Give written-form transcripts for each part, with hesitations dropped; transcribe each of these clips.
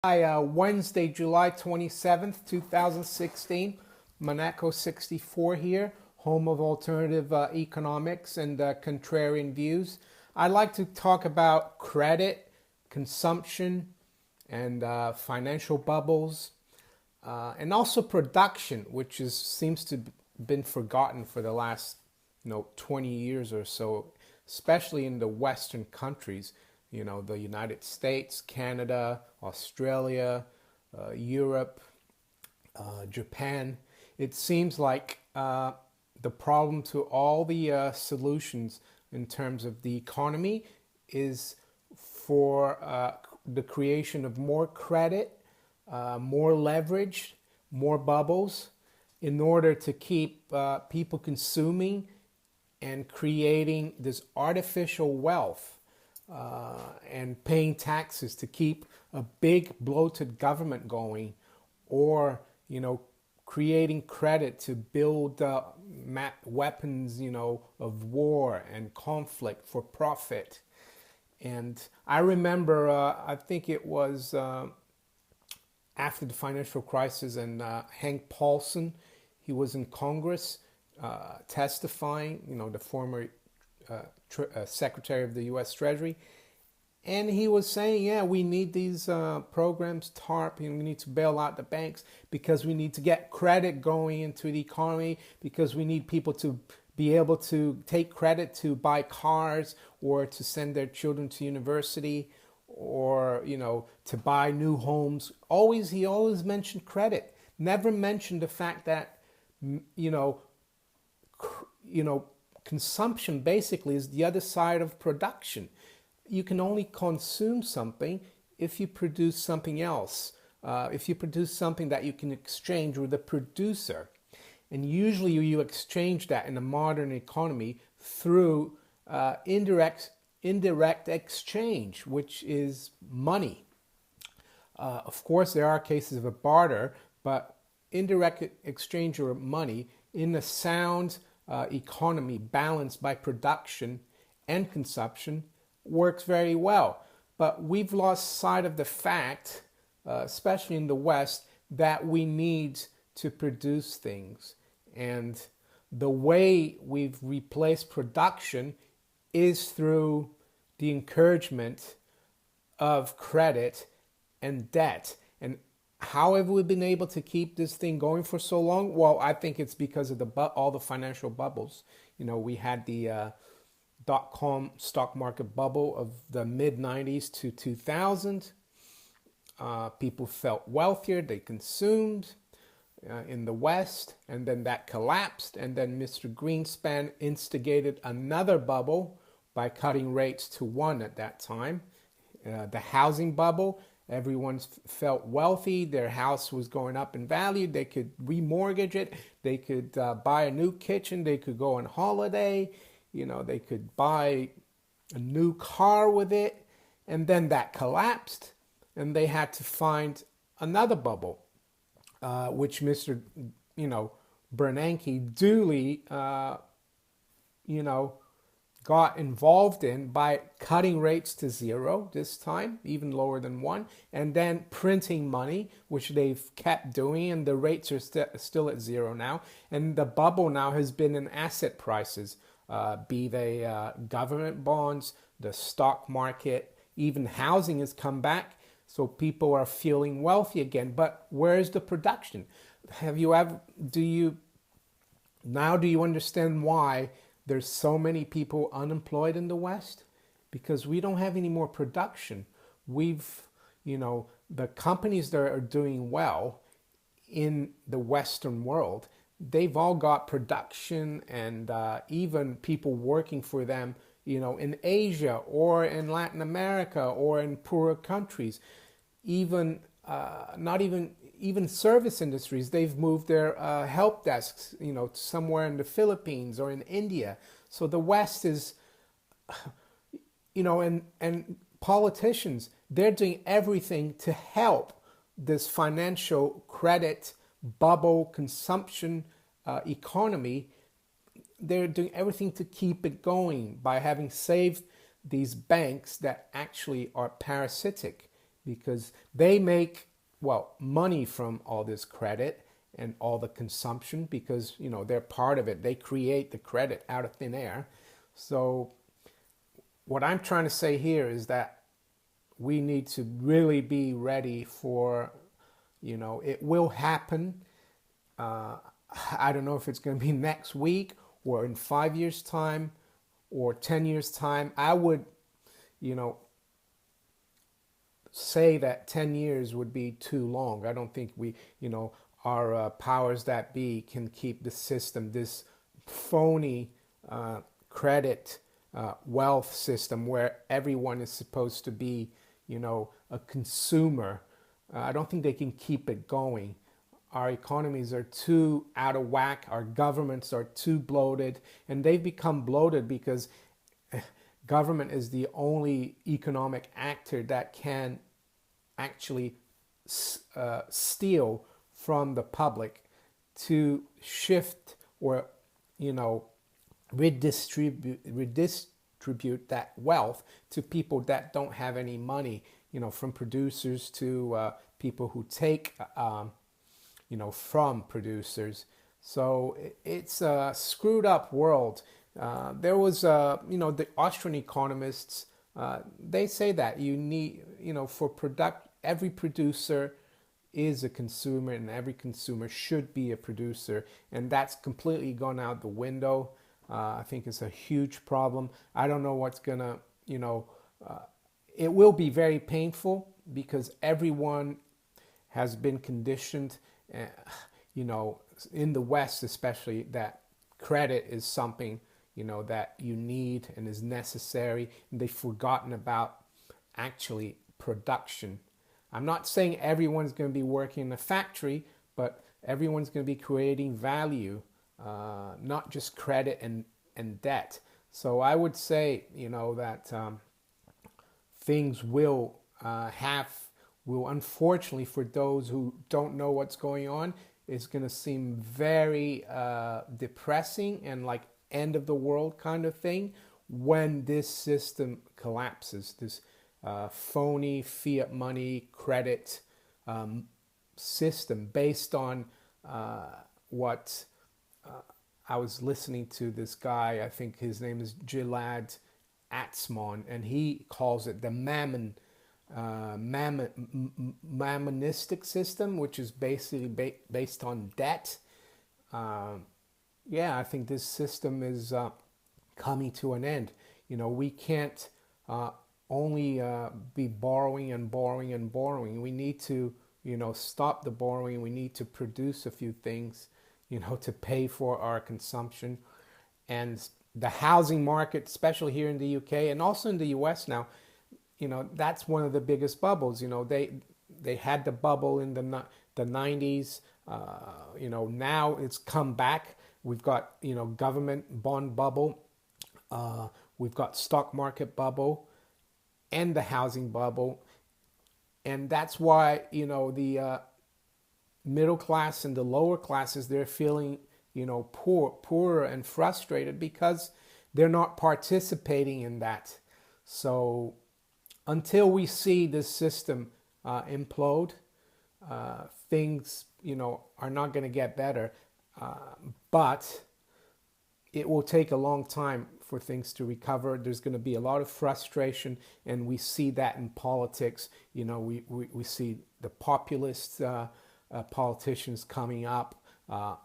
Hi, Wednesday, July 27th, 2016. Monaco 64 here, home of alternative economics and contrarian views. I'd like to talk about credit, consumption, and financial bubbles, and also production, which seems to have been forgotten for the last 20 years or so, especially in the Western countries, the United States, Canada, Australia, Europe, Japan. It seems like the problem to all the solutions in terms of the economy is for the creation of more credit, more leverage, more bubbles, in order to keep people consuming and creating this artificial wealth and paying taxes to keep a big bloated government going, or creating credit to build weapons of war and conflict for profit. And I remember, I think it was after the financial crisis, and Hank Paulson, he was in Congress testifying, the former Secretary of the U.S. Treasury, and he was saying, yeah, we need these programs, TARP, and we need to bail out the banks because we need to get credit going into the economy, because we need people to be able to take credit to buy cars or to send their children to university, or to buy new homes. He always mentioned credit, never mentioned the fact that you know consumption basically is the other side of production. You can only consume something if you produce something else, if you produce something that you can exchange with the producer. And usually you exchange that in a modern economy through indirect exchange, which is money. Of course, there are cases of a barter, but indirect exchange or money in a sound economy balanced by production and consumption works very well. But we've lost sight of the fact, especially in the West, that we need to produce things. And the way we've replaced production is through the encouragement of credit and debt. And how have we been able to keep this thing going for so long? Well, I think it's because of all the financial bubbles. We had the dot-com stock market bubble of the mid-90s to 2000. People felt wealthier, they consumed in the West, and then that collapsed, and then Mr. Greenspan instigated another bubble by cutting rates to 1 at that time. The housing bubble, everyone felt wealthy, their house was going up in value, they could remortgage it, they could buy a new kitchen, they could go on holiday, they could buy a new car with it. And then that collapsed, and they had to find another bubble, which Mr. Bernanke duly got involved in by cutting rates to 0 this time, even lower than 1, and then printing money, which they've kept doing, and the rates are still at 0 now. And the bubble now has been in asset prices, be they government bonds, the stock market, even housing has come back. So people are feeling wealthy again. But where's the production? Do you understand why there's so many people unemployed in the West? Because we don't have any more production. The companies that are doing well in the Western world, they've all got production, and even people working for them, in Asia or in Latin America or in poorer countries, even not even service industries. They've moved their help desks, somewhere in the Philippines or in India. So the West is, and politicians, they're doing everything to help this financial credit bubble consumption economy. They're doing everything to keep it going by having saved these banks that actually are parasitic, because they make, well, money from all this credit and all the consumption, because they're part of it. They create the credit out of thin air. So what I'm trying to say here is that we need to really be ready for, it will happen. I don't know if it's going to be next week or in 5 years' time or 10 years' time. I would, say that 10 years would be too long. I don't think our powers that be can keep the system, this phony credit wealth system where everyone is supposed to be, a consumer. I don't think they can keep it going. Our economies are too out of whack. Our governments are too bloated, and they've become bloated because government is the only economic actor that can actually steal from the public to shift or, redistribute that wealth to people that don't have any money, from producers to people who take from producers. So it's a screwed up world. There was, the Austrian economists, they say that you need, every producer is a consumer and every consumer should be a producer. And that's completely gone out the window. I think it's a huge problem. I don't know what's going to, it will be very painful because everyone has been conditioned, in the West especially, that credit is something, that you need and is necessary. And they've forgotten about actually production. I'm not saying everyone's going to be working in a factory, but everyone's going to be creating value, not just credit and debt. So I would say, that things will unfortunately, for those who don't know what's going on, it's going to seem very depressing and like end of the world kind of thing when this system collapses, this phony fiat money credit system based on what I was listening to this guy, I think his name is Gilad Atzmon, and he calls it the mammonistic system, which is basically based on debt. I think this system is coming to an end. We can't only be borrowing and borrowing and borrowing. We need to, stop the borrowing. We need to produce a few things, to pay for our consumption. And the housing market, especially here in the UK and also in the US now, that's one of the biggest bubbles. They had the bubble in the 90s. Now it's come back. We've got, government bond bubble. We've got stock market bubble and the housing bubble. And that's why, the middle class and the lower classes, they're feeling, poorer and frustrated because they're not participating in that. So until we see this system implode, things, are not going to get better. But it will take a long time for things to recover. There's going to be a lot of frustration, and we see that in politics. We see the populist politicians coming up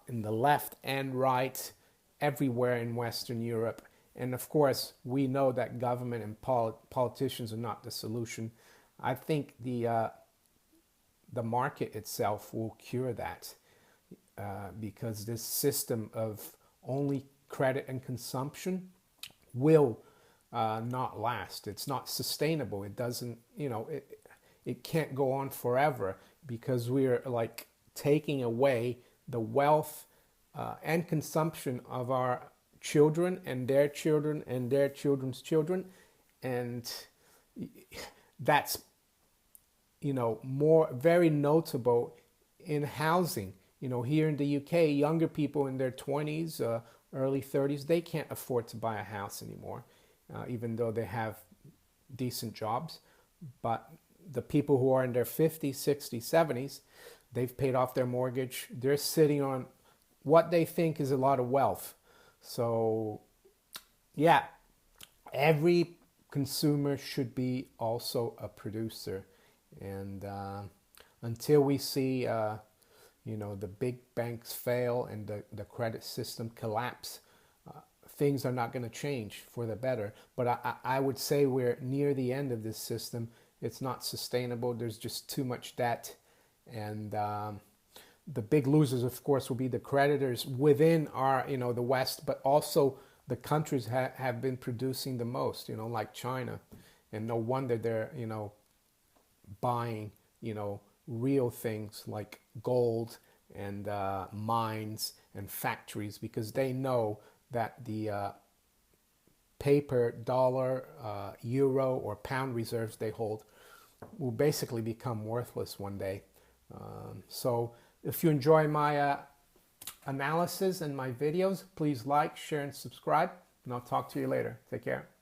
in the left and right, everywhere in Western Europe. And of course, we know that government and politicians are not the solution. I think the market itself will cure that, because this system of only credit and consumption will not last. It's not sustainable. It doesn't, it can't go on forever, because we're like taking away the wealth and consumption of our children and their children and their children's children. And that's, very notable in housing. Here in the UK, younger people in their 20s, early 30s, they can't afford to buy a house anymore, even though they have decent jobs. But the people who are in their 50s, 60s, 70s, they've paid off their mortgage. They're sitting on what they think is a lot of wealth. So, yeah, every consumer should be also a producer. And until we see, the big banks fail and the credit system collapse, things are not going to change for the better. But I would say we're near the end of this system. It's not sustainable. There's just too much debt. And the big losers, of course, will be the creditors within our, the West, but also the countries have been producing the most, like China. And no wonder they're, buying, real things like gold and mines and factories, because they know that the paper, dollar, euro, or pound reserves they hold will basically become worthless one day. So if you enjoy my analysis and my videos, please like, share, and subscribe, and I'll talk to you later. Take care.